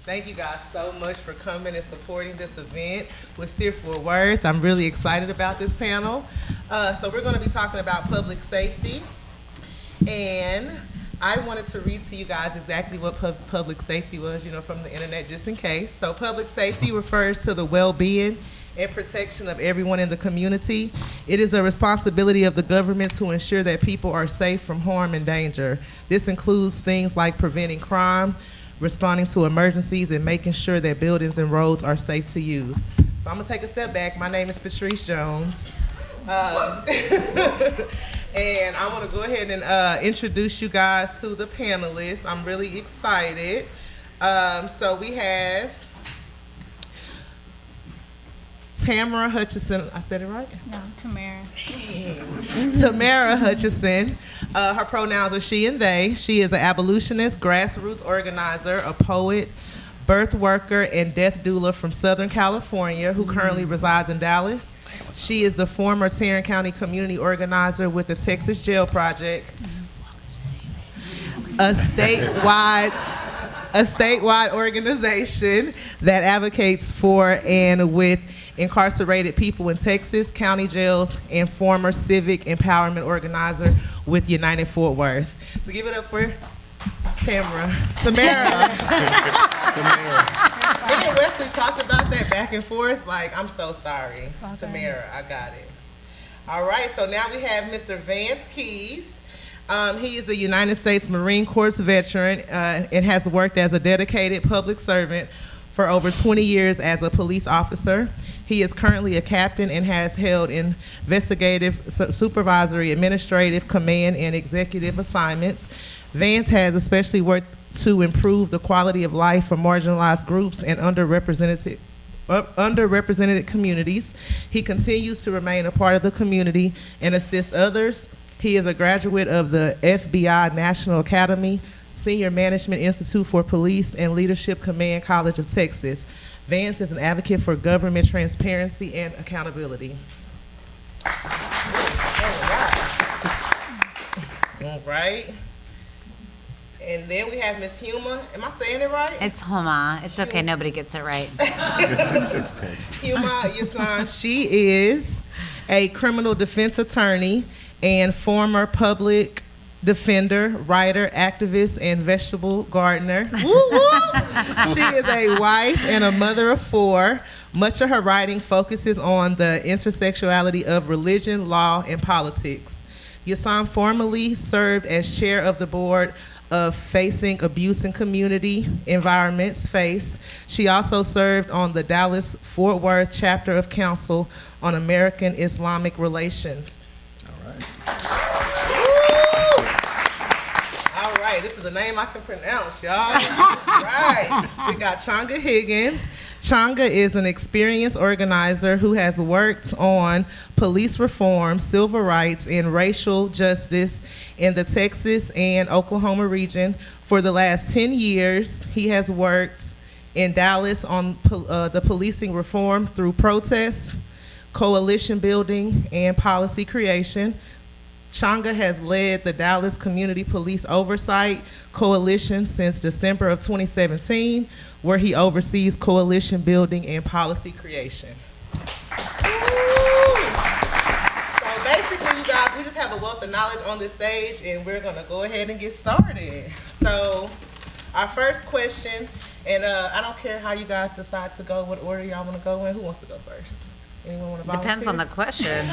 Thank you guys so much for coming and supporting this event with Steer for Worth. I'm really excited about this panel. So we're going to be talking about public safety, and I wanted to read to you guys exactly what public safety was, from the internet, just in case. So public safety refers to the well-being and protection of everyone in the community. It is a responsibility of the government to ensure that people are safe from harm and danger. This includes things like preventing crime, responding to emergencies, and making sure that buildings and roads are safe to use. So I'm gonna take a step back. My name is Patrice Jones. And I want to go ahead and introduce you guys to the panelists. I'm really excited. So we have Tamera Hutcherson. I said it right? No, Tamera. Tamera Hutcherson. Her pronouns are she and they. She is an abolitionist, grassroots organizer, a poet, birth worker, and death doula from Southern California who currently resides in Dallas. She is the former Tarrant County community organizer with the Texas Jail Project, a statewide organization that advocates for and with incarcerated people in Texas county jails, and former civic empowerment organizer with United Fort Worth. So give it up for Tamera. Me and Wesley talked about that back and forth. Like, I'm so sorry. Tamera, I got it. All right, so now we have Mr. Vance Keyes. He is a United States Marine Corps veteran and has worked as a dedicated public servant for over 20 years as a police officer. He is currently a captain and has held investigative, supervisory, administrative, command, and executive assignments. Vance has especially worked to improve the quality of life for marginalized groups and underrepresented communities. He continues to remain a part of the community and assist others. He is a graduate of the FBI National Academy, Senior Management Institute for Police, and Leadership Command College of Texas. Vance is an advocate for government transparency and accountability. All right. And then we have Miss Huma. Am I saying it right? It's Huma. It's okay. Nobody gets it right. Huma Yasin. She is a criminal defense attorney and former public defender, writer, activist, and vegetable gardener. Woo woo! She is a wife and a mother of 4. Much of her writing focuses on the intersectionality of religion, law, and politics. Yasin formerly served as chair of the board of Facing Abuse in Community Environments, FACE. She also served on the Dallas-Fort Worth chapter of Council on American Islamic Relations. All right. All right, this is a name I can pronounce, y'all. Right. We got Changa Higgins. Changa is an experienced organizer who has worked on police reform, civil rights, and racial justice in the Texas and Oklahoma region. For the last 10 years, he has worked in Dallas on the policing reform through protests, coalition building, and policy creation. Changa has led the Dallas Community Police Oversight Coalition since December of 2017, where he oversees coalition building and policy creation. So basically, you guys, we just have a wealth of knowledge on this stage, and we're gonna go ahead and get started. So our first question, and I don't care how you guys decide to go, what order y'all wanna go in. Who wants to go first? Anyone want to volunteer? Depends on the question.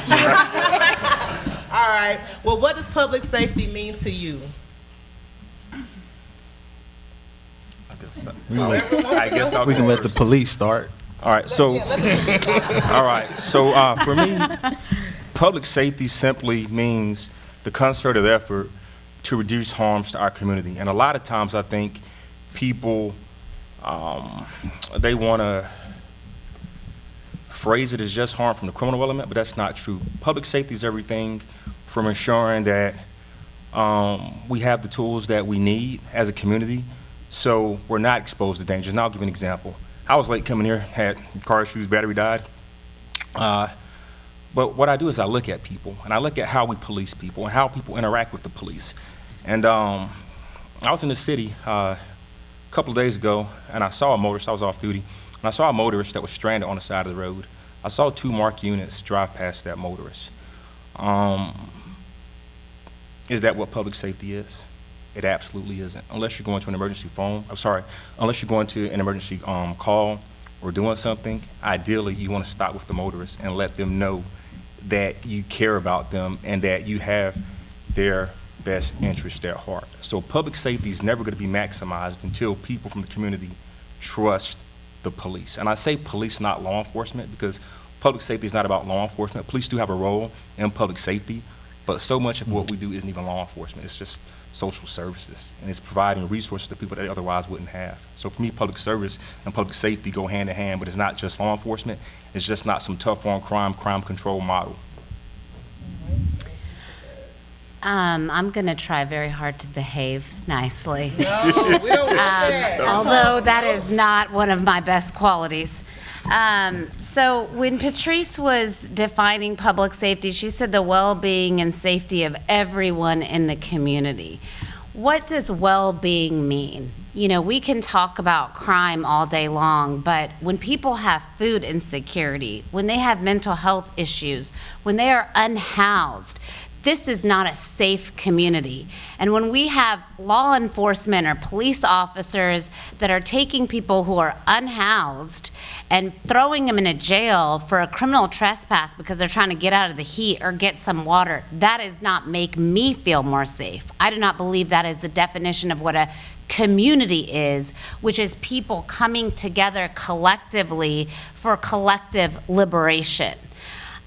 All right. Well, what does public safety mean to you? I guess we can let the police start. All right. So, all right. So for me, public safety simply means the concerted effort to reduce harms to our community. And a lot of times, I think people they want to phrase it as just harm from the criminal element, but that's not true. Public safety is everything from ensuring that we have the tools that we need as a community so we're not exposed to dangers. And I'll give you an example. I was late coming here, had car issues, battery died. But what I do is I look at people, and I look at how we police people and how people interact with the police. And I was in the city a couple of days ago, and I saw a motorist. I was off duty, and I saw a motorist that was stranded on the side of the road. I saw 2 marked units drive past that motorist. Is that what public safety is? It absolutely isn't. Unless you're going to an emergency unless you're going to an emergency call or doing something, ideally you want to stop with the motorist and let them know that you care about them and that you have their best interest at heart. So public safety is never going to be maximized until people from the community trust the police. And I say police, not law enforcement, because public safety is not about law enforcement. Police do have a role in public safety, but so much of what we do isn't even law enforcement. It's just social services, and it's providing resources to people that they otherwise wouldn't have. So for me, public service and public safety go hand in hand, but it's not just law enforcement. It's just not some tough on crime control model. I'm going to try very hard to behave nicely. No, we don't want that. Although that is not one of my best qualities. So when Patrice was defining public safety, she said the well-being and safety of everyone in the community. What does well-being mean? You know, we can talk about crime all day long, but when people have food insecurity, when they have mental health issues, when they are unhoused, this is not a safe community. And when we have law enforcement or police officers that are taking people who are unhoused and throwing them in a jail for a criminal trespass because they're trying to get out of the heat or get some water, that does not make me feel more safe. I do not believe that is the definition of what a community is, which is people coming together collectively for collective liberation.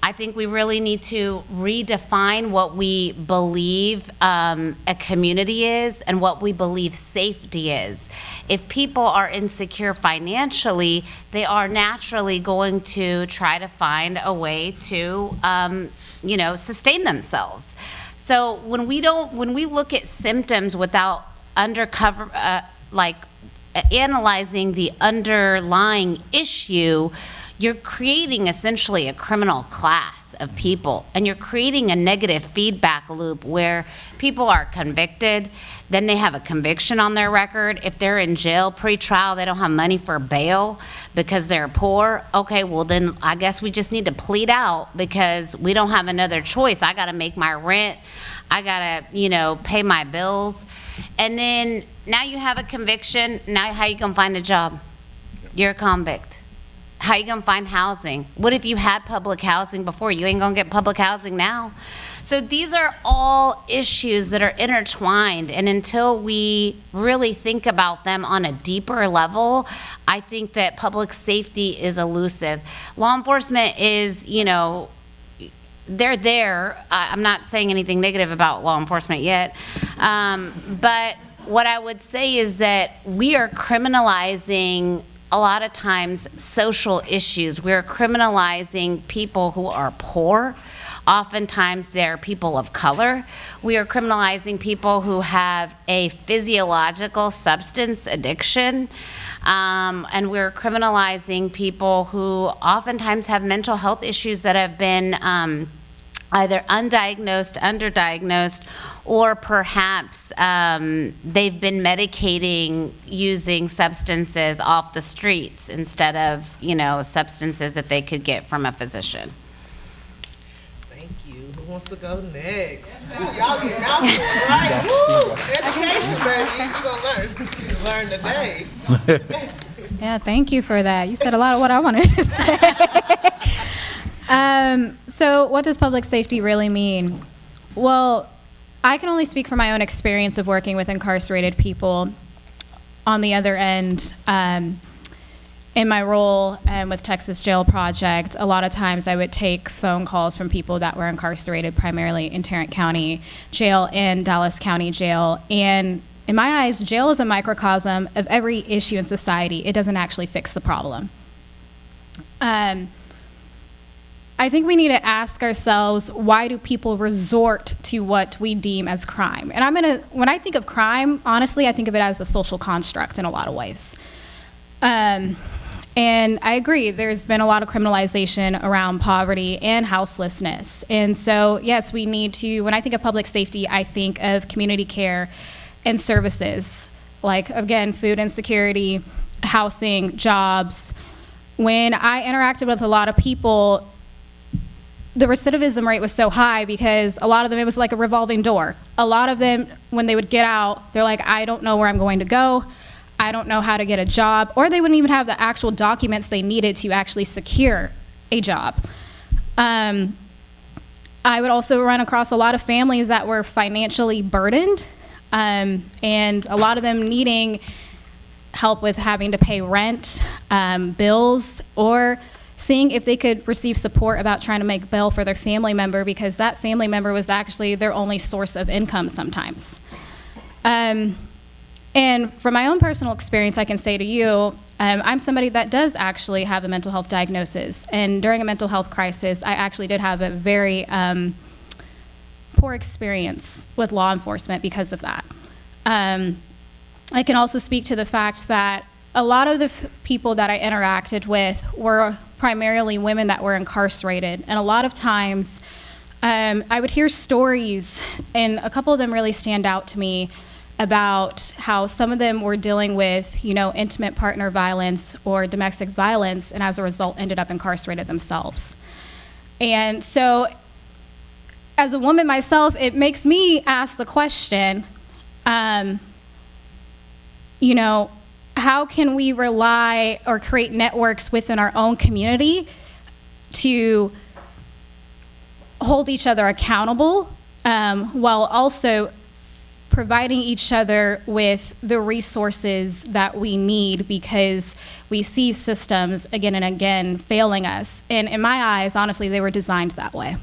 I think we really need to redefine what we believe a community is and what we believe safety is. If people are insecure financially, they are naturally going to try to find a way to, sustain themselves. So when we look at symptoms without analyzing the underlying issue, you're creating essentially a criminal class of people, and you're creating a negative feedback loop where people are convicted, then they have a conviction on their record. If they're in jail pre-trial, they don't have money for bail because they're poor. Okay, well then I guess we just need to plead out because we don't have another choice. I gotta make my rent, I gotta, pay my bills. And then now you have a conviction, now how you gonna find a job? You're a convict. How you gonna find housing? What if you had public housing before? You ain't gonna get public housing now. So these are all issues that are intertwined, and until we really think about them on a deeper level, I think that public safety is elusive. Law enforcement is, they're there. I'm not saying anything negative about law enforcement yet, but what I would say is that we are criminalizing a lot of times social issues. We're criminalizing people who are poor. Oftentimes they're people of color. We are criminalizing people who have a physiological substance addiction. And we're criminalizing people who oftentimes have mental health issues that have been either undiagnosed, underdiagnosed, or perhaps they've been medicating using substances off the streets instead of, substances that they could get from a physician. Thank you. Who wants to go next? Y'all get mouthfuls, right? Woo! Education, baby. You're gonna learn today. Yeah, thank you for that. You said a lot of what I wanted to say. So what does public safety really mean? Well, I can only speak from my own experience of working with incarcerated people. On the other end, in my role with Texas Jail Project, a lot of times I would take phone calls from people that were incarcerated primarily in Tarrant County Jail and Dallas County Jail. And in my eyes, jail is a microcosm of every issue in society. It doesn't actually fix the problem. I think we need to ask ourselves, why do people resort to what we deem as crime? And when I think of crime, honestly, I think of it as a social construct in a lot of ways. And I agree, there's been a lot of criminalization around poverty and houselessness. And so, yes, we need to, when I think of public safety, I think of community care and services. like, again, food insecurity, housing, jobs. When I interacted with a lot of people, the recidivism rate was so high because a lot of them, it was like a revolving door. A lot of them, when they would get out, they're like, I don't know where I'm going to go. I don't know how to get a job. Or they wouldn't even have the actual documents they needed to actually secure a job. I would also run across a lot of families that were financially burdened, and a lot of them needing help with having to pay rent, bills, or seeing if they could receive support about trying to make bail for their family member, because that family member was actually their only source of income sometimes. And from my own personal experience, I can say to you, I'm somebody that does actually have a mental health diagnosis. And during a mental health crisis, I actually did have a very poor experience with law enforcement because of that. I can also speak to the fact that a lot of the people that I interacted with were primarily women that were incarcerated. And a lot of times, I would hear stories, and a couple of them really stand out to me, about how some of them were dealing with, intimate partner violence or domestic violence, and as a result ended up incarcerated themselves. And so, as a woman myself, it makes me ask the question, how can we rely or create networks within our own community to hold each other accountable, while also providing each other with the resources that we need, because we see systems again and again failing us. And in my eyes, honestly, they were designed that way.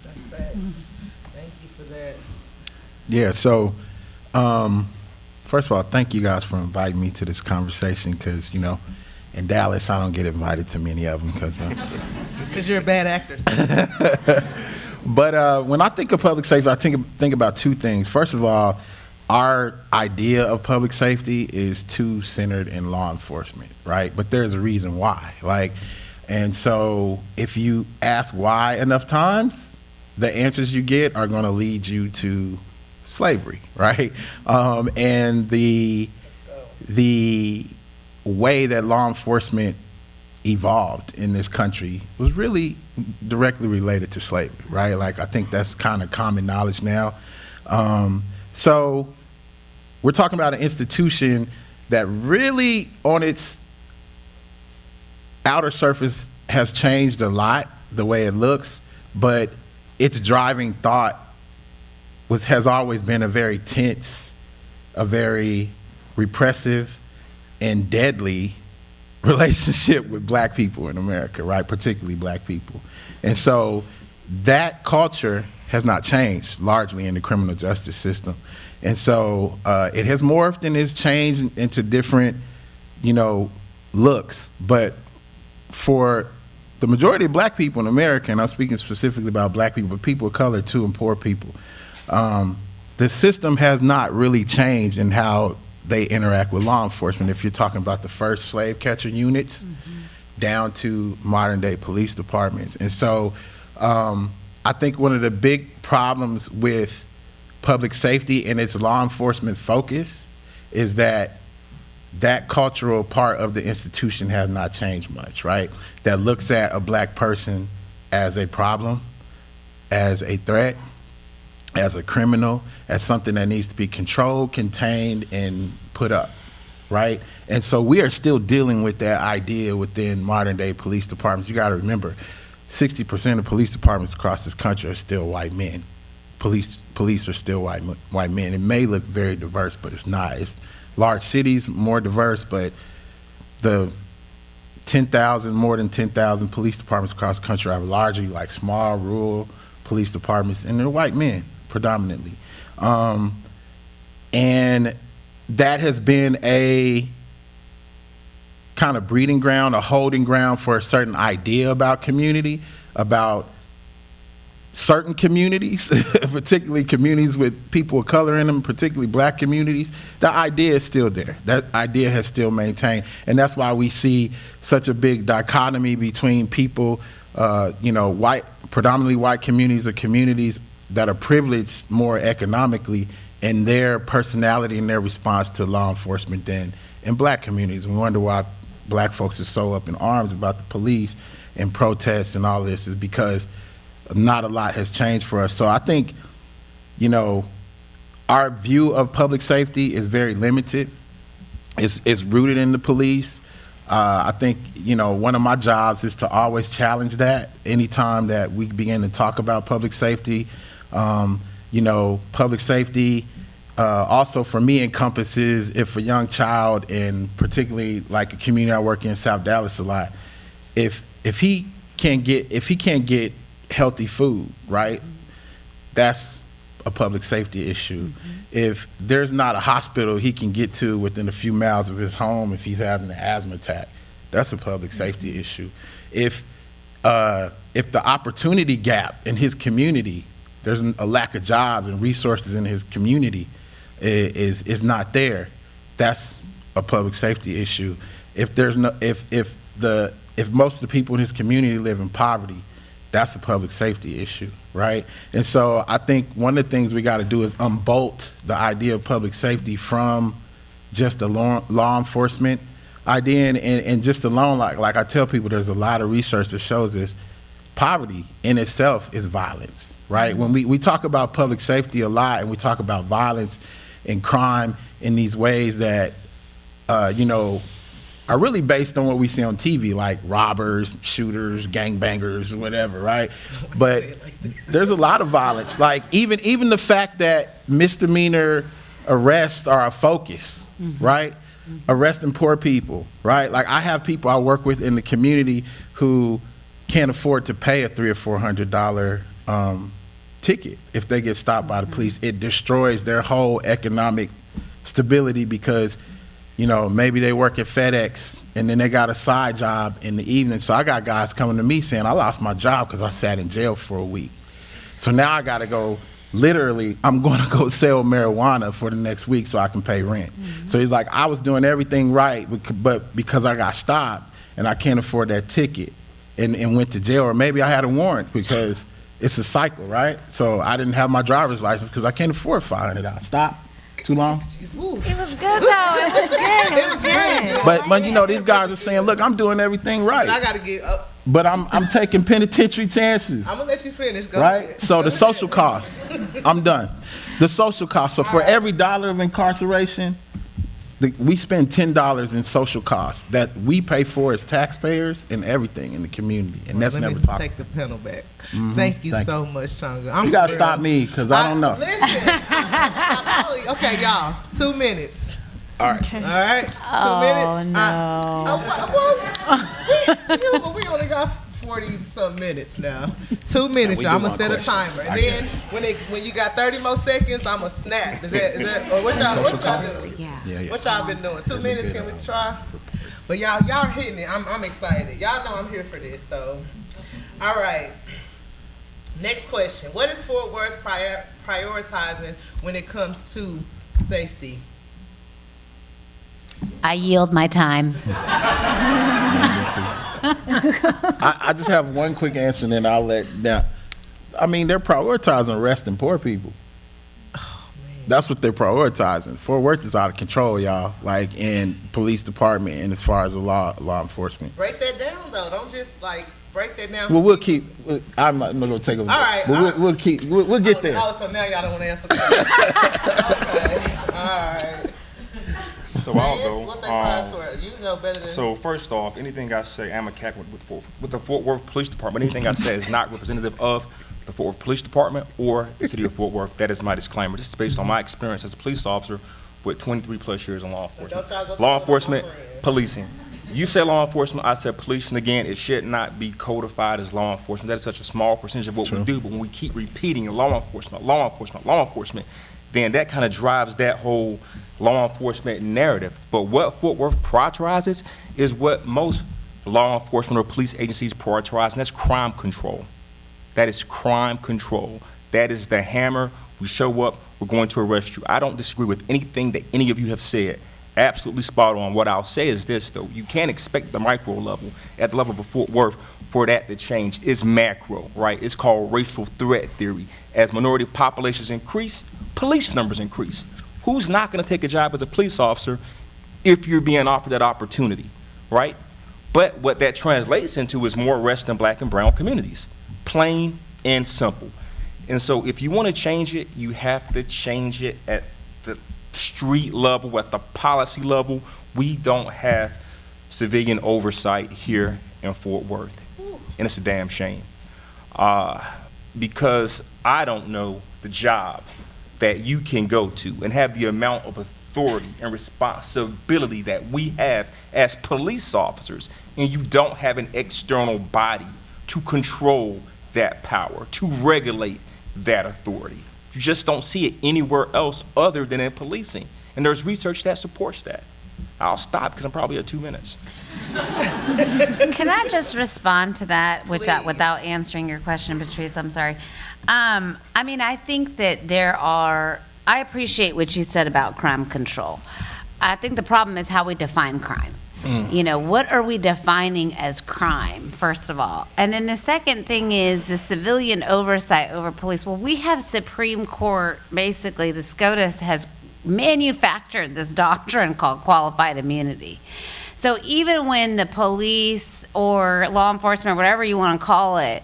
That's facts. Thank you for that. Yeah, so first of all, thank you guys for inviting me to this conversation, because, in Dallas, I don't get invited to many of them because you're a bad actor. But when I think of public safety, I think about two things. First of all, our idea of public safety is too centered in law enforcement, right? But there's a reason why. And so if you ask why enough times, the answers you get are going to lead you to slavery, right? And the way that law enforcement evolved in this country was really directly related to slavery, right? I think that's kind of common knowledge now. So we're talking about an institution that really on its outer surface has changed a lot, the way it looks, but its driving thought has always been a very tense, a very repressive and deadly relationship with black people in America, right? Particularly black people. And so that culture has not changed largely in the criminal justice system. And so it has morphed and has changed into different, looks. But for the majority of black people in America, and I'm speaking specifically about black people, but people of color too, and poor people, the system has not really changed in how they interact with law enforcement. If you're talking about the first slave catcher units down to modern day police departments. And so I think one of the big problems with public safety and its law enforcement focus is that cultural part of the institution has not changed much, right? That looks at a black person as a problem, as a threat, as a criminal, as something that needs to be controlled, contained, and put up, right? And so we are still dealing with that idea within modern day police departments. You gotta remember, 60% of police departments across this country are still white men. Police are still white men. It may look very diverse, but it's not. It's large cities, more diverse, but the more than 10,000 police departments across the country are largely small, rural police departments, and they're white men predominantly. And that has been a kind of breeding ground, a holding ground for a certain idea about community, about certain communities, particularly communities with people of color in them, particularly black communities. The idea is still there. That idea has still maintained. And that's why we see such a big dichotomy between people, predominantly white communities or communities that are privileged more economically in their personality and their response to law enforcement than in black communities. We wonder why black folks are so up in arms about the police and protests and all this is because not a lot has changed for us. So I think, you know, our view of public safety is very limited. It's rooted in the police. I think, you know, one of my jobs is to always challenge that anytime that we begin to talk about public safety. You know, public safety also for me encompasses if a young child, and particularly like a community I work in, South Dallas a lot, if he can't get healthy food, right, that's a public safety issue. If there's not a hospital he can get to within a few miles of his home if he's having an asthma attack, that's a public safety issue. If the opportunity gap in his community, there's a lack of jobs and resources in his community is not there, that's a public safety issue. If there's no, if most of the people in his community live in poverty, that's a public safety issue, right? And so I think one of the things we got to do is unbolt the idea of public safety from just the law enforcement idea, and just alone, like I tell people, there's a lot of research that shows this. Poverty in itself is violence, right? When we talk about public safety a lot, and we talk about violence and crime in these ways that, you know, are really based on what we see on TV, like robbers, shooters, gangbangers, whatever, right? But there's a lot of violence. Like even the fact that misdemeanor arrests are a focus, right? Arresting poor people, right? Like I have people I work with in the community who can't afford to pay a $300 or $400 ticket if they get stopped by the police. It destroys their whole economic stability because, you know, maybe they work at FedEx and then they got a side job in the evening. So I got guys coming to me saying, I lost my job because I sat in jail for a week. So now I got to go, literally, I'm going to go sell marijuana for the next week so I can pay rent. So he's like, I was doing everything right, but because I got stopped and I can't afford that ticket and went to jail, or maybe I had a warrant because it's a cycle, right? So I didn't have my driver's license because I can't afford $500. Stop. Too long? It was good though. It was good. It was good. But you know, these guys are saying, look, I'm doing everything right. I gotta get up. But I'm taking penitentiary chances. I'm gonna let you finish. Go right? ahead. So the social costs, I'm done. The social costs. So for every dollar of incarceration, we spend $10 in social costs that we pay for as taxpayers and everything in the community, and that's never talked. Take the panel back. Thank you so much, Changa. You gotta stop me because I don't know. Listen, okay, y'all, 2 minutes. All right. All right, 2 minutes. Well, we only got 40-some minutes now. 2 minutes, y'all. I'm gonna set a timer, and then when you got 30 more seconds, I'm gonna snap. Is that or what y'all doing? Yeah. What y'all been doing? 2 minutes? Can we try? But y'all are hitting it. I'm excited. Y'all know I'm here for this. So, all right. Next question. What is Fort Worth prioritizing when it comes to safety? I yield my time. I just have one quick answer, and then I'll let down. I mean, they're prioritizing arresting poor people. That's what they're prioritizing. Fort Worth is out of control, y'all. Like in police department and as far as the law enforcement. Break that down, though. Don't just like break that down. Well, we'll keep. I'm not gonna take over. All right. But we'll keep. We'll get there. Oh, so now y'all don't want to answer that. Okay. All right. So I'll go. What they prioritize? You know better than. So first off, anything I say, I'm a cat with the Fort Worth Police Department. Anything I say is not representative of the Fort Worth Police Department or the city of Fort Worth. That is my disclaimer. This is based on my experience as a police officer with 23 plus years in law enforcement. Law enforcement, policing. You say law enforcement, I said policing. Again, it should not be codified as law enforcement. That is such a small percentage of what we do, but when we keep repeating law enforcement, law enforcement, law enforcement, then that kind of drives that whole law enforcement narrative. But what Fort Worth prioritizes is what most law enforcement or police agencies prioritize, and that's crime control. That is crime control. That is the hammer. We show up, we're going to arrest you. I don't disagree with anything that any of you have said. absolutely spot on. What I'll say is this, though. You can't expect the micro level, at the level of Fort Worth, for that to change. It's macro, right? It's called racial threat theory. As minority populations increase, police numbers increase. Who's not going to take a job as a police officer if you're being offered that opportunity, right? But what that translates into is more arrests in black and brown communities, plain and simple. And so if you want to change it, you have to change it at the street level, at the policy level. We don't have civilian oversight here in Fort Worth, and it's a damn shame. Because I don't know the job that you can go to and have the amount of authority and responsibility that we have as police officers, and you don't have an external body to control that power, to regulate that authority. You just don't see it anywhere else other than in policing. And there's research that supports that. I'll stop because I'm probably at 2 minutes. Can I just respond to that without answering your question, Patrice? I'm sorry. I mean, I think that I appreciate what you said about crime control. I think the problem is how we define crime. You know, what are we defining as crime, first of all? And then the second thing is the civilian oversight over police. Well, we have Supreme Court, basically, the SCOTUS has manufactured this doctrine called qualified immunity. So even when the police or law enforcement, whatever you want to call it,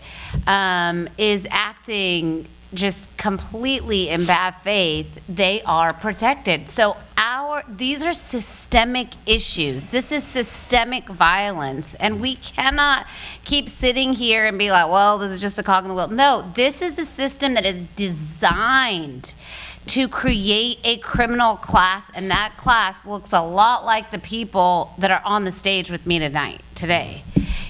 is acting just completely in bad faith, they are protected. So these are systemic issues. This is systemic violence, and we cannot keep sitting here and be like, well, this is just a cog in the wheel. No, this is a system that is designed to create a criminal class, and that class looks a lot like the people that are on the stage with me today.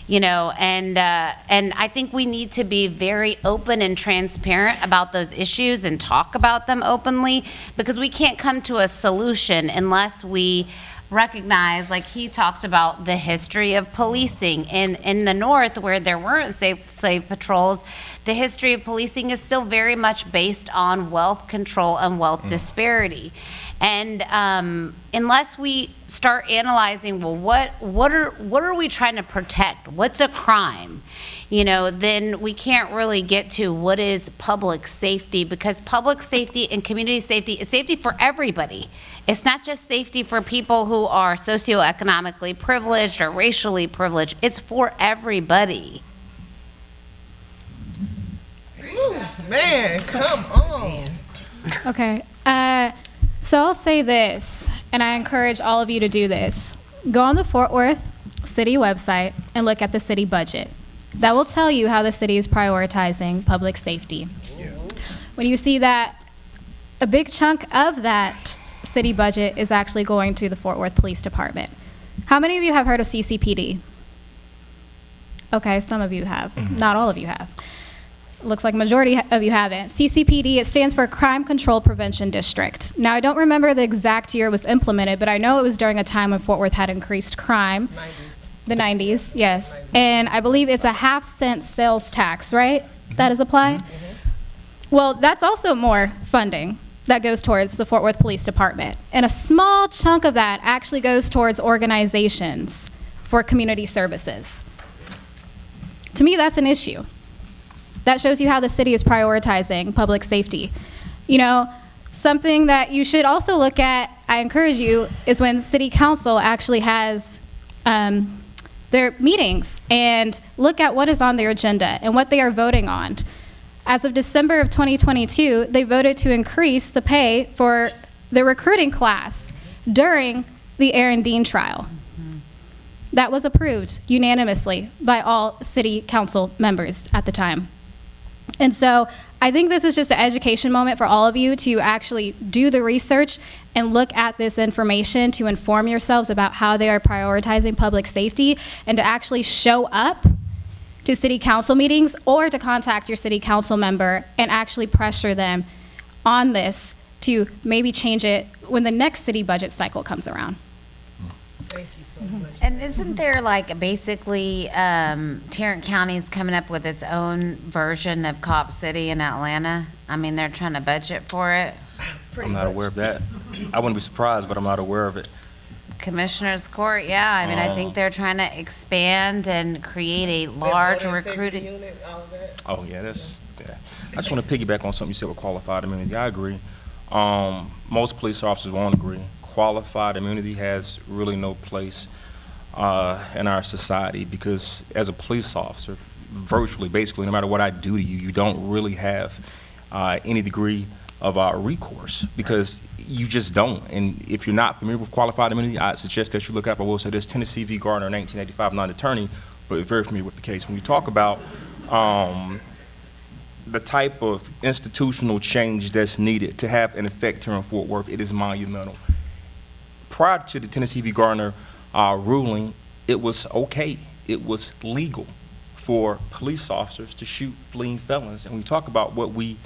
You know, and I think we need to be very open and transparent about those issues and talk about them openly, because we can't come to a solution unless we recognize, like he talked about, the history of policing. In the North, where there weren't slave patrols, the history of policing is still very much based on wealth control and wealth disparity. And unless we start analyzing, well, what are we trying to protect? What's a crime? You know, then we can't really get to what is public safety, because public safety and community safety is safety for everybody. It's not just safety for people who are socioeconomically privileged or racially privileged. It's for everybody. Ooh, man, come on. Okay. So I'll say this, and I encourage all of you to do this. Go on the Fort Worth City website and look at the city budget. That will tell you how the city is prioritizing public safety. Yeah. When you see that a big chunk of that city budget is actually going to the Fort Worth Police Department. How many of you have heard of CCPD? Okay, some of you have. Not all of you have. Looks like majority of you haven't. CCPD, it stands for Crime Control Prevention District. Now, I don't remember the exact year it was implemented, but I know it was during a time when Fort Worth had increased crime. 90s. The 90s, yes. 90s. And I believe it's a 0.5-cent sales tax, right? That is applied? Well, that's also more funding that goes towards the Fort Worth Police Department. And a small chunk of that actually goes towards organizations for community services. To me, that's an issue. That shows you how the city is prioritizing public safety. You know, something that you should also look at, I encourage you, is when city council actually has their meetings, and look at what is on their agenda and what they are voting on. As of December of 2022, they voted to increase the pay for the recruiting class during the Aaron Dean trial. That was approved unanimously by all city council members at the time. And so I think this is just an education moment for all of you to actually do the research and look at this information to inform yourselves about how they are prioritizing public safety, and to actually show up to city council meetings or to contact your city council member and actually pressure them on this to maybe change it when the next city budget cycle comes around. Thank you so much. And isn't there, like, basically Tarrant County's coming up with its own version of Cop City in Atlanta? I mean, they're trying to budget for it. I'm not aware of that. I wouldn't be surprised, but I'm not aware of it. Commissioner's Court, yeah. I mean, I think they're trying to expand and create a large That voter integrity recruiting. unit, all of that. Oh, yeah, yeah. I just want to piggyback on something you said with qualified immunity. I agree. Most police officers won't agree. Qualified immunity has really no place in our society because as a police officer, virtually, basically, no matter what I do to you, you don't really have any degree of recourse because you just don't. And if you're not familiar with qualified immunity, I'd suggest that you look up, I will say this, Tennessee v. Gardner, 1985, not an attorney, but very familiar with the case. When you talk about the type of institutional change that's needed to have an effect here in Fort Worth, it is monumental. Prior to the Tennessee v. Gardner ruling, it was okay, it was legal for police officers to shoot fleeing felons. And when we talk about what we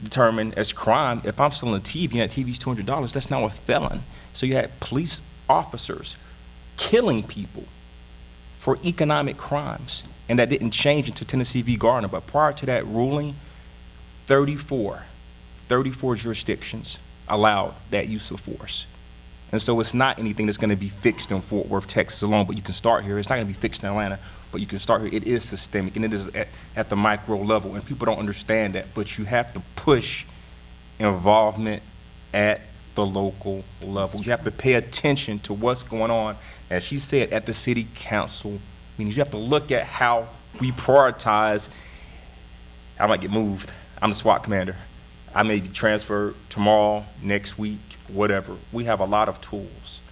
determine as crime, if I'm selling a TV and that TV's $200, that's now a felon. So you had police officers killing people for economic crimes, and that didn't change until Tennessee v. Gardner. But prior to that ruling, 34 jurisdictions allowed that use of force. And so it's not anything that's going to be fixed in Fort Worth, Texas alone, but you can start here. It's not going to be fixed in Atlanta, but you can start here. It is systemic, and it is at the micro level, and people don't understand that, but you have to push involvement at the local level. You have to pay attention to what's going on, as she said, at the city council meetings. You have to look at how we prioritize. I might get moved. I'm the SWAT commander. I may be transferred tomorrow, next week, whatever. We have a lot of tools.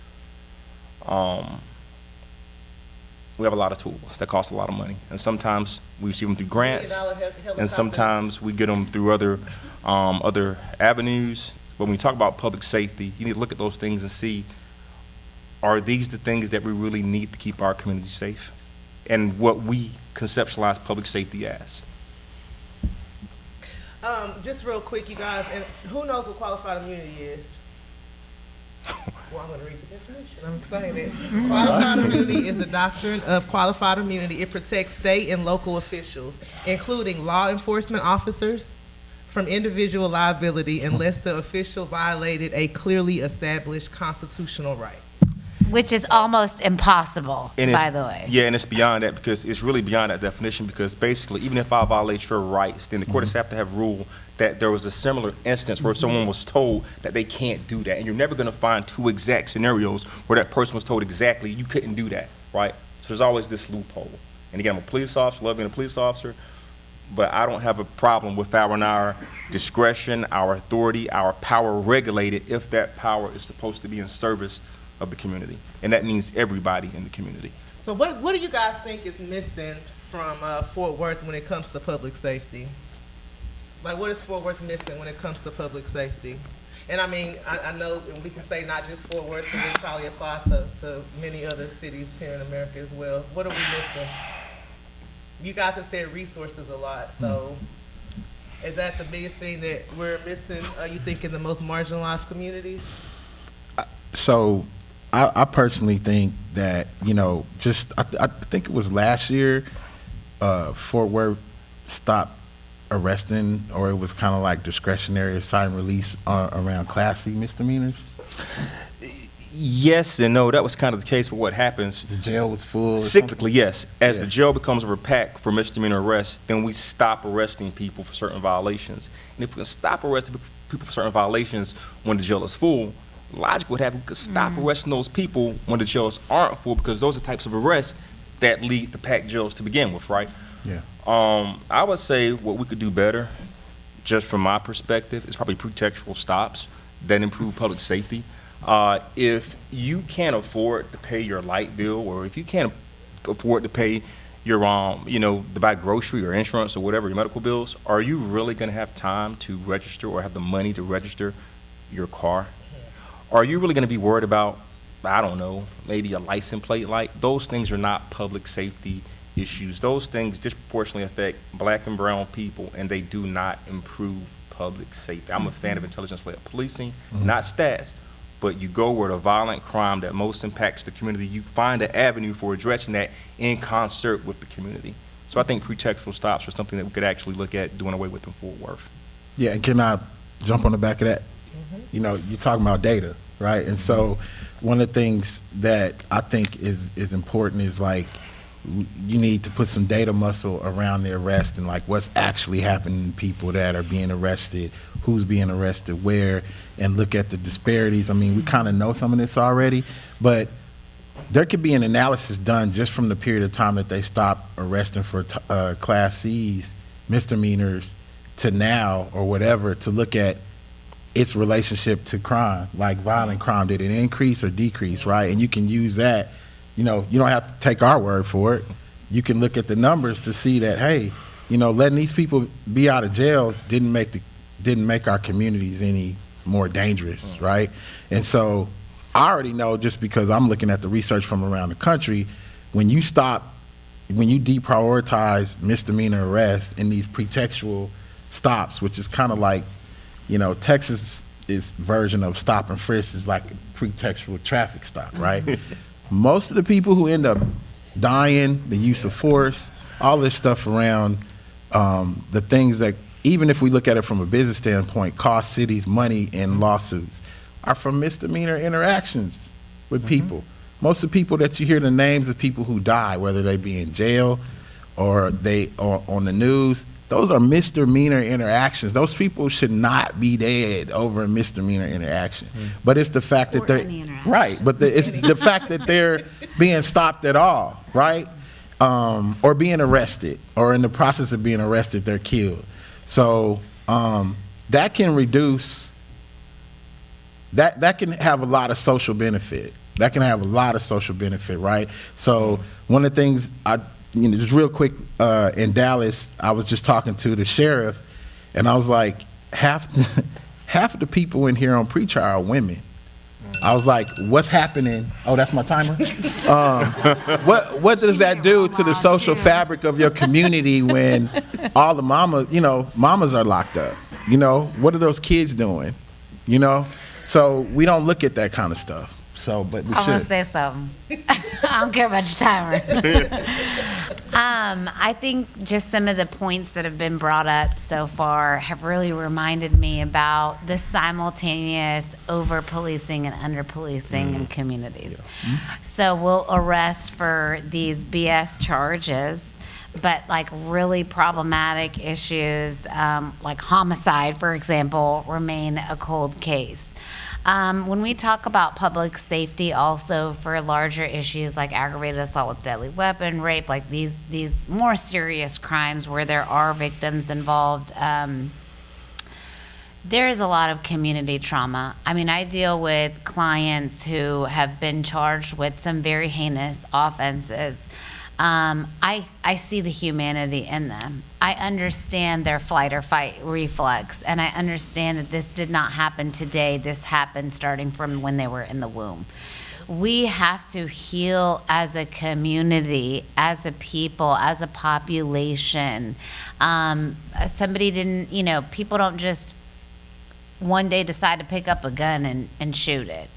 We have a lot of tools that cost a lot of money, and sometimes we receive them through grants, and sometimes we get them through other avenues. But when we talk about public safety, you need to look at those things and see, are these the things that we really need to keep our community safe, and what we conceptualize public safety as. Just real quick, you guys, and who knows what qualified immunity is? Well, I'm going to read the definition. I'm excited. Qualified immunity is the doctrine of qualified immunity. It protects state and local officials, including law enforcement officers, from individual liability unless the official violated a clearly established constitutional right. Which is almost impossible, by the way. Yeah, and it's beyond that, because it's really beyond that definition, because basically, even if I violate your rights, then the courts have to have ruled that there was a similar instance where someone was told that they can't do that. And you're never gonna find two exact scenarios where that person was told exactly you couldn't do that, right? So there's always this loophole. And again, I'm a police officer, love being a police officer, but I don't have a problem with our discretion, our authority, our power regulated if that power is supposed to be in service of the community, and that means everybody in the community. So what do you guys think is missing from Fort Worth when it comes to public safety? Like, what is Fort Worth missing when it comes to public safety? And I mean, I know we can say not just Fort Worth, but it probably applies to many other cities here in America as well. What are we missing? You guys have said resources a lot, so is that the biggest thing that we're missing, you think, in the most marginalized communities? So I personally think that, I think it was last year, Fort Worth stopped arresting, or it was kind of like discretionary assign release around Class C misdemeanors. Yes and no, that was kind of the case, but what happens? The jail was full. Cyclically, yes. As the jail becomes overpacked for misdemeanor arrests, then we stop arresting people for certain violations. And if we can stop arresting people for certain violations when the jail is full, logic would have we could stop arresting those people when the jails aren't full, because those are types of arrests that lead to packed jails to begin with, right? Yeah. I would say what we could do better, just from my perspective, is probably pretextual stops that improve public safety. If you can't afford to pay your light bill, or if you can't afford to pay your, to buy grocery or insurance or whatever, your medical bills, are you really going to have time to register or have the money to register your car? Are you really going to be worried about, I don't know, maybe a license plate light? Those things are not public safety issues. Those things disproportionately affect black and brown people, and they do not improve public safety. I'm a fan of intelligence-led policing, not stats, but you go where the violent crime that most impacts the community, you find an avenue for addressing that in concert with the community. So I think pretextual stops are something that we could actually look at doing away with in Fort Worth. Yeah, and can I jump on the back of that? You know, you're talking about data, right? And so one of the things that I think is important is like, you need to put some data muscle around the arrest and like what's actually happening to people that are being arrested, who's being arrested, where, and look at the disparities. I mean, we kind of know some of this already, but there could be an analysis done just from the period of time that they stopped arresting for Class C's, misdemeanors, to now or whatever, to look at its relationship to crime, like violent crime. Did it increase or decrease, right? And you can use that. You know, you don't have to take our word for it. You can look at the numbers to see that, hey, you know, letting these people be out of jail didn't make our communities any more dangerous, right? And so I already know, just because I'm looking at the research from around the country, when you deprioritize misdemeanor arrest in these pretextual stops, which is kind of like, you know, Texas' version of stop and frisk is like a pretextual traffic stop, right? Most of the people who end up dying, the use of force, all this stuff around the things that, even if we look at it from a business standpoint, cost cities money in lawsuits, are from misdemeanor interactions with people. Most of the people that you hear the names of people who die, whether they be in jail or they are on the news, those are misdemeanor interactions. Those people should not be dead over a misdemeanor interaction. But it's the fact that they're right. But it's the fact that they're being stopped at all, right? Or being arrested, or in the process of being arrested, they're killed. So that can reduce. That can have a lot of social benefit. That can have a lot of social benefit, right? So one of the things just real quick, in Dallas, I was just talking to the sheriff, and I was like, half of the people in here on pretrial are women. I was like, what's happening? Oh, that's my timer? What does that do to the social fabric of your community when all the mamas are locked up? You know, what are those kids doing? You know? So we don't look at that kind of stuff. So, but we should. I'm gonna say something. I don't care about your timer. I think just some of the points that have been brought up so far have really reminded me about the simultaneous over-policing and under-policing in communities. So we'll arrest for these BS charges, but like really problematic issues, like homicide, for example, remain a cold case. When we talk about public safety also for larger issues like aggravated assault with deadly weapon, rape, like these more serious crimes where there are victims involved, there is a lot of community trauma. I mean, I deal with clients who have been charged with some very heinous offenses. I see the humanity in them. I understand their flight or fight reflex, and I understand that this did not happen today. This happened starting from when they were in the womb. We have to heal as a community, as a people, as a population. Somebody didn't, people don't just one day decide to pick up a gun and shoot it.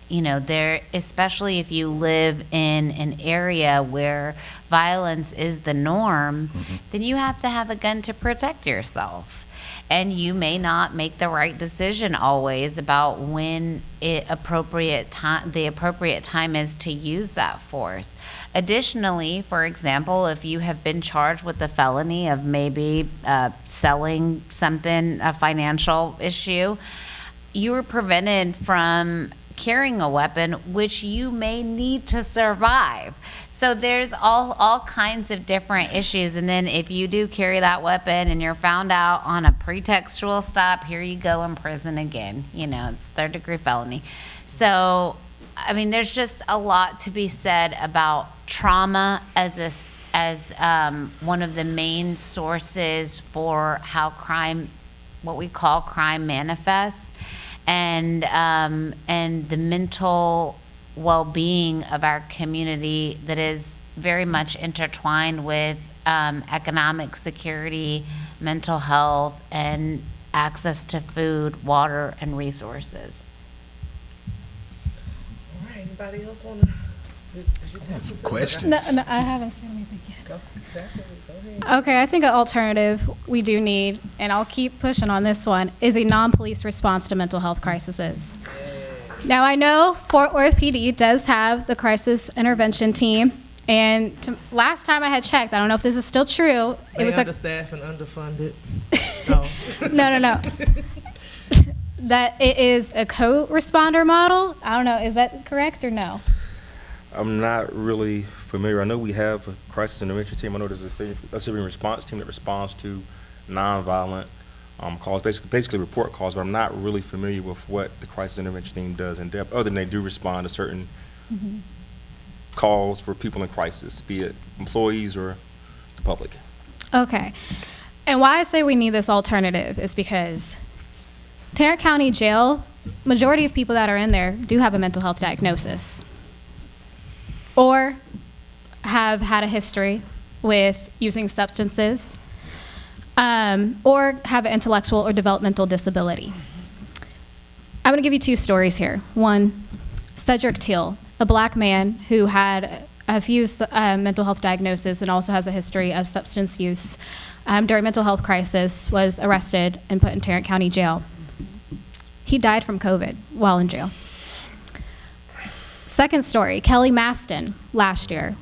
Especially if you live in an area where violence is the norm, then you have to have a gun to protect yourself. And you may not make the right decision always about when the appropriate time is to use that force. Additionally, for example, if you have been charged with a felony of maybe selling something, a financial issue, you are prevented from carrying a weapon, which you may need to survive. So there's all kinds of different issues. And then if you do carry that weapon and you're found out on a pretextual stop, here you go in prison again. It's third-degree felony. So, I mean, there's just a lot to be said about trauma as one of the main sources for how crime, what we call crime, manifests. And the mental well-being of our community that is very much intertwined with economic security, mental health, and access to food, water, and resources. All right, anybody else want to Questions. No, I haven't said anything yet. Go ahead. Okay, I think an alternative we do need, and I'll keep pushing on this one, is a non-police response to mental health crises. Now, I know Fort Worth PD does have the crisis intervention team, and last time I had checked, I don't know if this is still true. They It was understaffed and underfunded. No. no. That it is a co-responder model. I don't know, is that correct or no? I'm not really familiar. I know we have a crisis intervention team. I know there's a civil response team that responds to nonviolent calls, basically report calls, but I'm not really familiar with what the crisis intervention team does in depth, other than they do respond to certain calls for people in crisis, be it employees or the public. Okay. And why I say we need this alternative is because Tarrant County Jail, majority of people that are in there do have a mental health diagnosis or have had a history with using substances or have an intellectual or developmental disability. I'm going to give you two stories here. One, Cedric Teal, a black man who had a few mental health diagnoses and also has a history of substance use during mental health crisis, was arrested and put in Tarrant County Jail. He died from COVID while in jail. Second story, Kelly Maston, last year,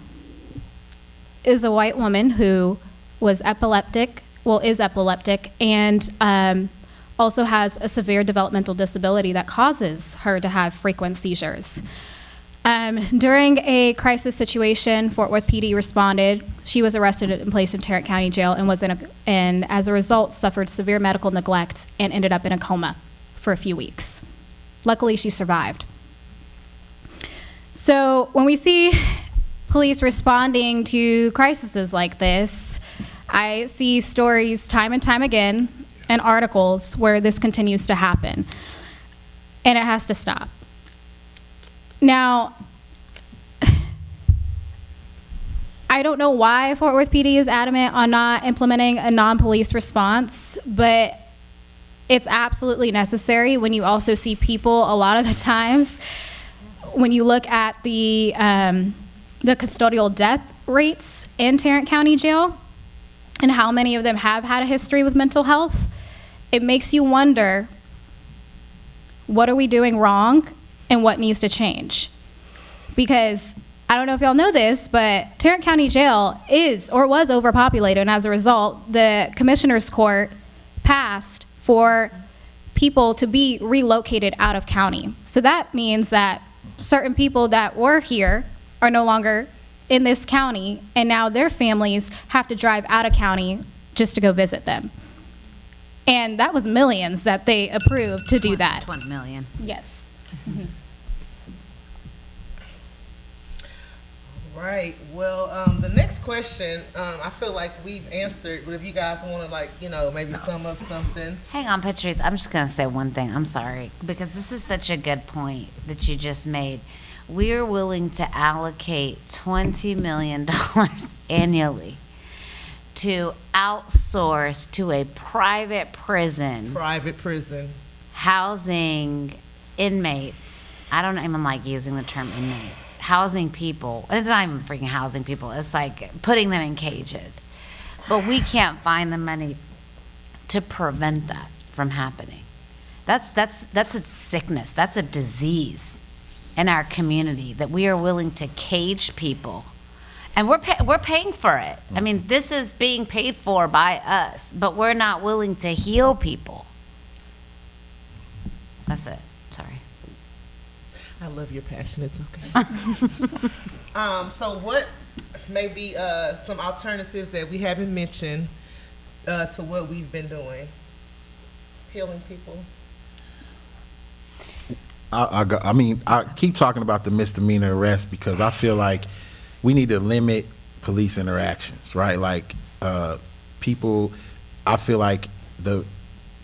is a white woman who was epileptic, is epileptic, and also has a severe developmental disability that causes her to have frequent seizures. During a crisis situation, Fort Worth PD responded. She was arrested and placed in Tarrant County Jail and as a result suffered severe medical neglect and ended up in a coma for a few weeks. Luckily, she survived. So when we see police responding to crises like this, I see stories time and time again and articles where this continues to happen, and it has to stop. Now, I don't know why Fort Worth PD is adamant on not implementing a non-police response, but it's absolutely necessary when you also see people a lot of the times when you look at the custodial death rates in Tarrant County Jail and how many of them have had a history with mental health, it makes you wonder, what are we doing wrong and what needs to change? Because I don't know if y'all know this, but Tarrant County Jail is or was overpopulated, and as a result, the Commissioner's Court passed for people to be relocated out of county. So that means that certain people that were here are no longer in this county, and now their families have to drive out of county just to go visit them. And that was millions that they approved to do that. 20 million. Yes. Right. Well, the next question, I feel like we've answered, but if you guys want to, maybe sum up something. Hang on, Patrice. I'm just going to say one thing. I'm sorry, because this is such a good point that you just made. We're willing to allocate $20 million annually to outsource to a private prison housing inmates. I don't even like using the term inmates. Housing people. It's not even freaking housing people. It's like putting them in cages. But we can't find the money to prevent that from happening. That's a sickness. That's a disease in our community, that we are willing to cage people. And we're paying for it. I mean, this is being paid for by us, but we're not willing to heal people. That's it. Sorry. I love your passion. It's okay. So what may be some alternatives that we haven't mentioned to what we've been doing? Healing people. I keep talking about the misdemeanor arrest because I feel like we need to limit police interactions, right? Like people, I feel like the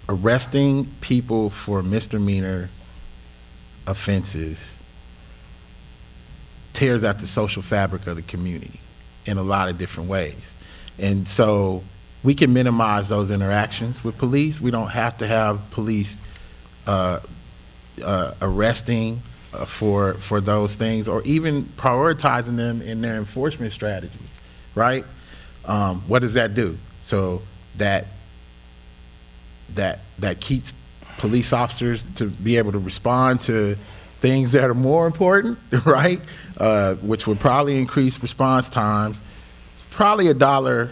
arresting people for misdemeanor offenses tears at the social fabric of the community in a lot of different ways. And so we can minimize those interactions with police. We don't have to have police arresting for those things, or even prioritizing them in their enforcement strategy, right? What does that do? So that keeps police officers to be able to respond to things that are more important, right? Which would probably increase response times. It's probably $1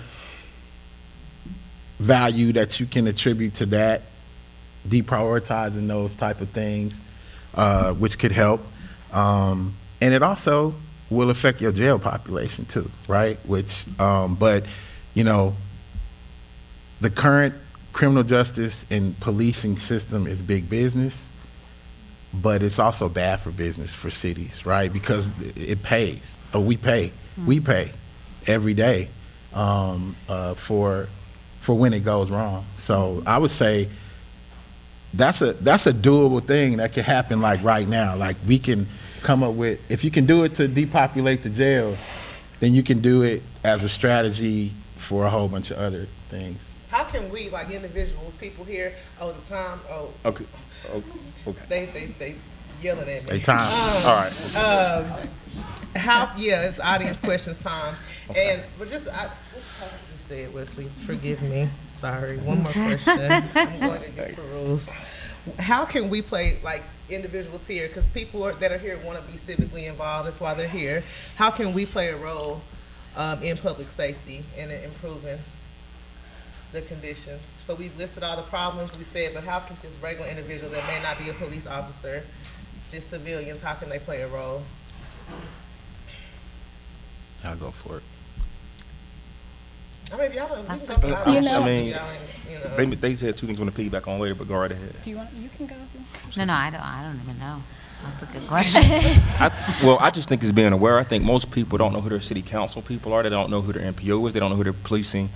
value that you can attribute to that, deprioritizing those type of things, which could help. And it also will affect your jail population too, right? Which, but, you know, the current criminal justice and policing system is big business, but it's also bad for business, for cities, right? Because it pays, or we pay every day for when it goes wrong. So I would say that's a doable thing that could happen like right now. Like we can come up with, if you can do it to depopulate the jails, then you can do it as a strategy for a whole bunch of other things. How can we, like individuals, people here all the time, Okay. they yelling at me. They time. All right. It's audience questions time. Okay. But just, what you said, Wesley, forgive me. Sorry, one more question. I'm going against the rules. How can we play, like individuals here, because people that are here want to be civically involved, that's why they're here. How can we play a role in public safety and in improving the conditions? So we've listed all the problems we said, but how can just regular individuals that may not be a police officer, just civilians, how can they play a role? I'll go for it. I mean, y'all don't, That's they said two things on the piggyback on later, but go right ahead. Do you want? You can go. No, I don't even know. That's a good question. I just think it's being aware. I think most people don't know who their city council people are. They don't know who their MPO is. They don't know who their policing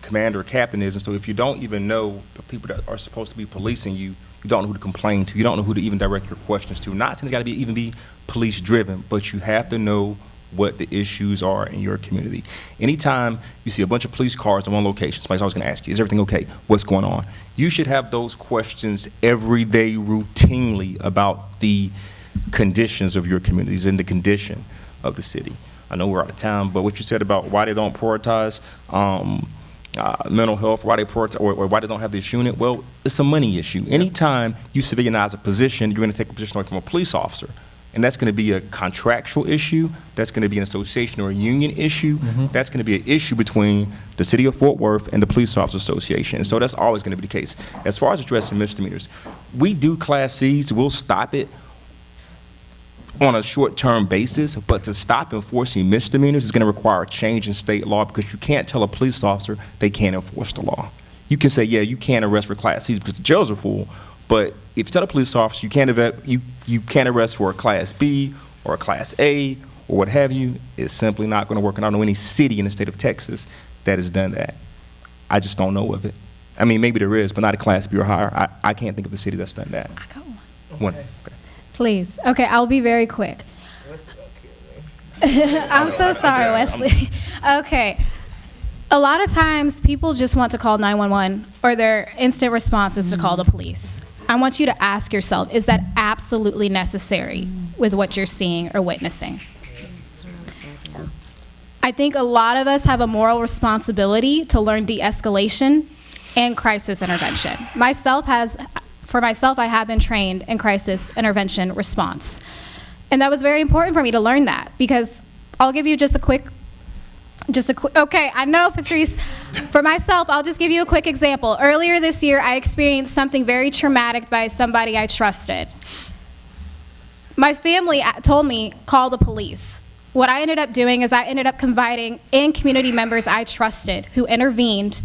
commander or captain is. And so if you don't even know the people that are supposed to be policing you, you don't know who to complain to. You don't know who to even direct your questions to. Not saying it's got to even be police driven, but you have to know what the issues are in your community. Anytime you see a bunch of police cars in one location, somebody's always going to ask you, is everything okay? What's going on? You should have those questions every day routinely about the conditions of your communities and the condition of the city. I know we're out of time, but what you said about why they don't prioritize mental health, why they prioritize, or why they don't have this unit, well, it's a money issue. Anytime you civilianize a position, you're going to take a position away from a police officer. And that's going to be a contractual issue. That's going to be an association or a union issue. Mm-hmm. That's going to be an issue between the city of Fort Worth and the Police Officers Association. And so that's always going to be the case. As far as addressing misdemeanors, we do Class Cs. We'll stop it on a short-term basis, but to stop enforcing misdemeanors is going to require a change in state law, because you can't tell a police officer they can't enforce the law. You can say, yeah, you can't arrest for Class Cs because the jails are full, but if you tell a police officer you can't arrest for a Class B or a Class A or what have you, it's simply not going to work. And I don't know any city in the state of Texas that has done that. I just don't know of it. I mean, maybe there is, but not a Class B or higher. I can't think of the city that's done that. I got one. One. Okay. Okay. Please. Okay, I'll be very quick. Wesley don't kill me. I'm so sorry, Wesley. Okay. A lot of times people just want to call 911, or their instant response is to call the police. I want you to ask yourself, is that absolutely necessary with what you're seeing or witnessing? I think a lot of us have a moral responsibility to learn de-escalation and crisis intervention. For myself, I have been trained in crisis intervention response. And that was very important for me to learn that, because I'll give you just a quick, okay, I know, Patrice. For myself, I'll just give you a quick example. Earlier this year, I experienced something very traumatic by somebody I trusted. My family told me, call the police. What I ended up doing is I ended up confiding in community members I trusted who intervened,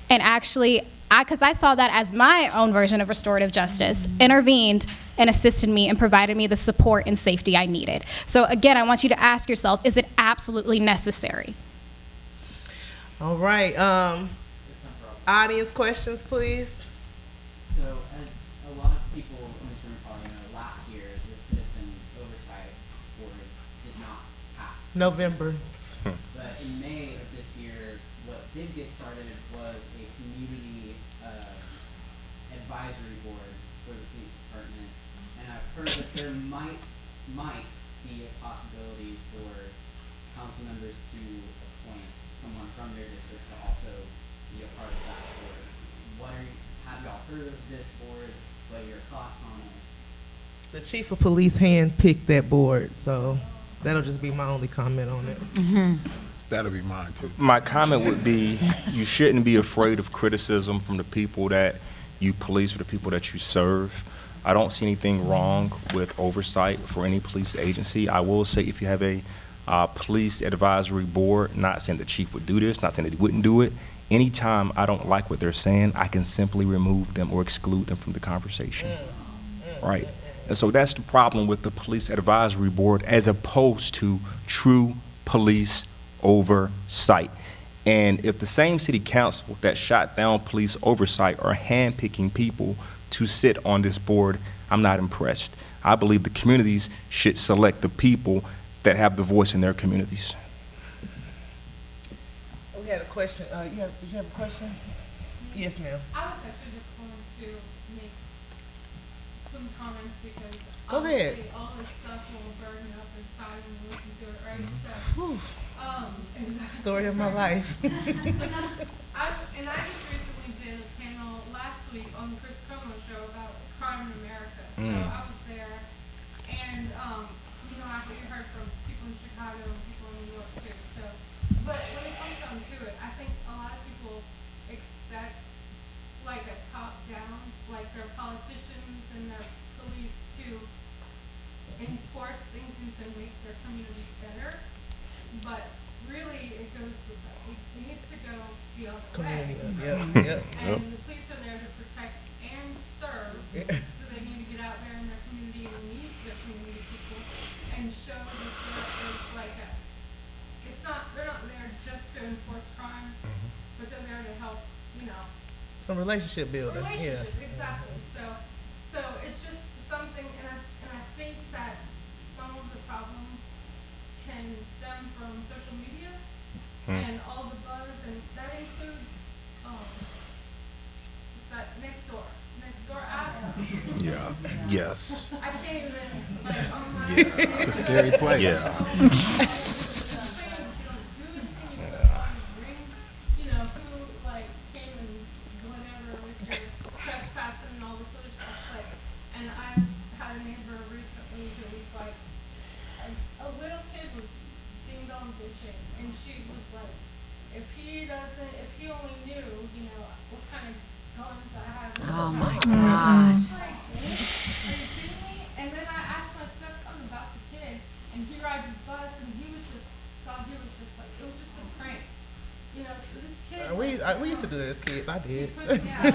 and actually, because I saw that as my own version of restorative justice, intervened and assisted me and provided me the support and safety I needed. So again, I want you to ask yourself, is it absolutely necessary? All right. Audience questions, please. So, as a lot of people in this room probably know, last year the Citizen Oversight Board did not pass. November. But in May of this year, what did get started was a community advisory board for the police department And I've heard that there might be a possibility for council members to appoint someone from their district to also be a part of that board. Have y'all heard of this board? What are your thoughts on it? The chief of police handpicked that board, so that'll just be my only comment on it. That'll be mine too. My comment would be, you shouldn't be afraid of criticism from the people that you police or the people that you serve. I don't see anything wrong with oversight for any police agency. I will say, if you have a police advisory board, not saying the chief would do this, not saying that he wouldn't do it, anytime I don't like what they're saying, I can simply remove them or exclude them from the conversation, right? And so that's the problem with the police advisory board as opposed to true police oversight. And if the same city council that shot down police oversight are handpicking people to sit on this board, I'm not impressed. I believe the communities should select the people that have the voice in their communities. We had a question. Did you have a question? Yes, ma'am. I was actually just going to make some comments because Go ahead. obviously all this stuff will burn up inside when we listen to it, right? So, Whew. exactly. Story of my life. I just recently did a panel last week on the Chris Como show about crime in America. So I was there, and you know, you heard from people in Chicago and people in New York too. So, but when it comes down to it, I think a lot of people expect like a top down, like their politicians and their police to enforce things and to make their community better. But really, it goes with that. It needs to go the other Community. way. Yep. And the police are there to protect and serve. So they need to get out there in their community and meet their community people and show that there is like they're not there just to enforce crime, but they're there to help, you know, Some relationship building. relationships, exactly. So it's just something, and I think that some of the problem can stem from social media and all the buzz, and that includes what's that Nextdoor app. Yeah. Yes. I can't even like on my It's a scary place. you know, who like came and whatever with your trespassing and all this other stuff. Like, and I had a neighbor recently who was like, a little kid was ding dong ditching, and she was like, if he only knew, you know, what kind of guns I have. Oh my I gosh. was like, are you kidding me? And then I asked my stepson about the kid, and he rides his bus, and he was just like, it was just a prank. You know, so this kid. We used to do that as kids. I He did. put me out in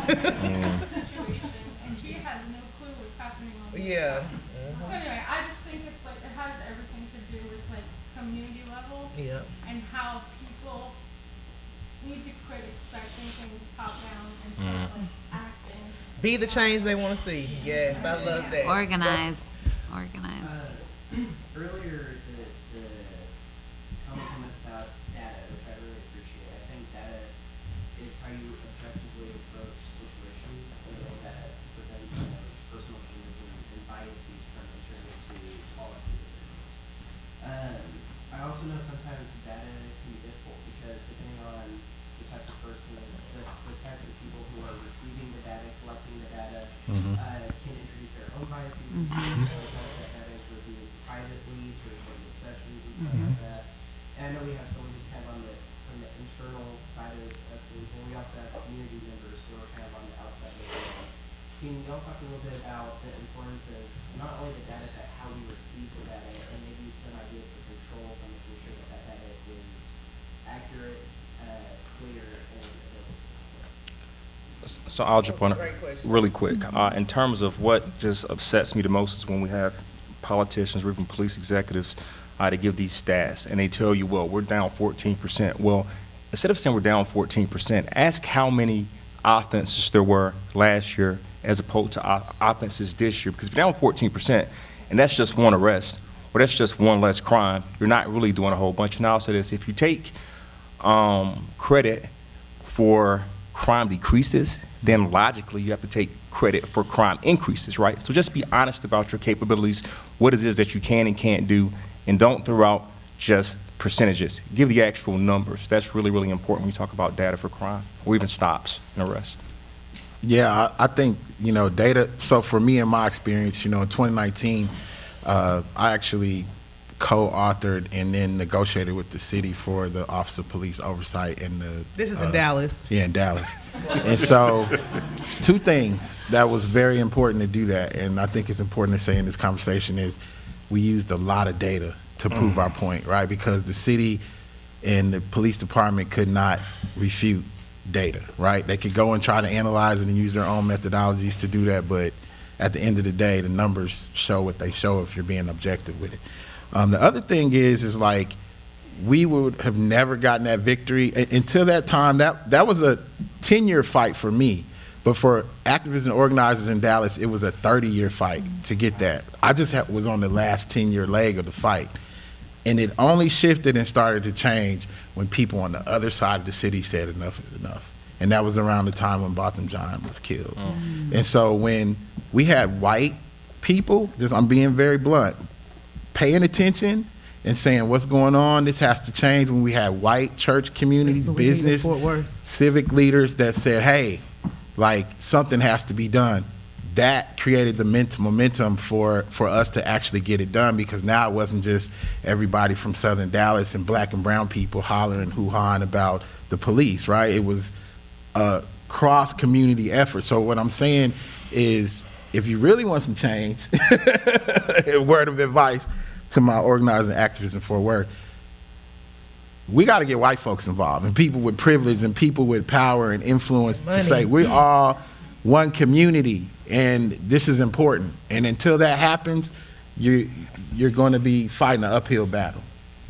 a situation, and he had no clue what's happening on the Yeah. So anyway, I just think it's like, it has everything to do with like community level Yeah. and how people need to quit expecting things top down and start like acting. Be the change they want to see. Yes, I love that. Organize. Earlier, the comment about data, which I really appreciate. I think data is how you objectively approach situations in a way that prevents personal opinions and biases from entering into policy decisions. I also know sometimes data can be difficult because depending on the types of person, the types of people who are receiving the data, collecting the data, can introduce their own biases into it. Sometimes that data is reviewed privately through executive sessions and stuff like that. And I know we have someone who's kind of on from the internal side of things, and we also have community members who are kind of on the outside of the world. Can y'all talk a little bit about the importance of not only the data, but how we receive the data, and maybe some ideas for controls on making sure that that data is accurate, clear, and available? So I'll jump on it Great question. really quick. In terms of what just upsets me the most is when we have politicians or even police executives to give these stats, and they tell you, well, we're down 14%. Well, instead of saying we're down 14%, ask how many offenses there were last year as opposed to offenses this year. Because if you're down 14%, and that's just one arrest, or that's just one less crime, you're not really doing a whole bunch. And I'll say this, if you take credit for crime decreases, then logically you have to take credit for crime increases, right? So just be honest about your capabilities, what it is that you can and can't do, and don't throw out just percentages. Give the actual numbers. That's really, really important when you talk about data for crime, or even stops and arrests. Yeah, I think, data, so for me in my experience, in 2019, I actually co-authored and then negotiated with the city for the Office of Police Oversight and the... This is in Dallas. Yeah, in Dallas. And so, two things that was very important to do that, and I think it's important to say in this conversation, is we used a lot of data to prove our point, right? Because the city and the police department could not refute data, right? They could go and try to analyze it and use their own methodologies to do that, but at the end of the day, the numbers show what they show if you're being objective with it. The other thing is like, we would have never gotten that victory until that time. That was a 10-year fight for me, but for activists and organizers in Dallas, it was a 30-year fight to get that. I just was on the last 10-year leg of the fight. And it only shifted and started to change when people on the other side of the city said enough is enough. And that was around the time when Botham Jean was killed. And so when we had white people, I'm being very blunt, paying attention and saying what's going on, this has to change, when we had white church community, business, civic leaders that said, hey, like, something has to be done. That created the momentum for us to actually get it done, because now it wasn't just everybody from Southern Dallas and black and brown people hollering, hoo-hawing about the police, right? It was a cross-community effort. So what I'm saying is, if you really want some change, a word of advice to my organizing activists in Fort Worth, we got to get white folks involved, and people with privilege and people with power and influence to say, we're all one community, and this is important. And until that happens, you're going to be fighting an uphill battle.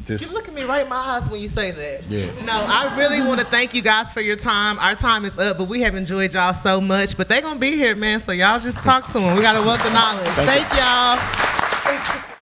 You look at me right in my eyes when you say that. Yeah. No, I really want to thank you guys for your time. Our time is up, but we have enjoyed y'all so much. But they're going to be here, man, so y'all just talk to them. We got to wealth of knowledge. Thank y'all.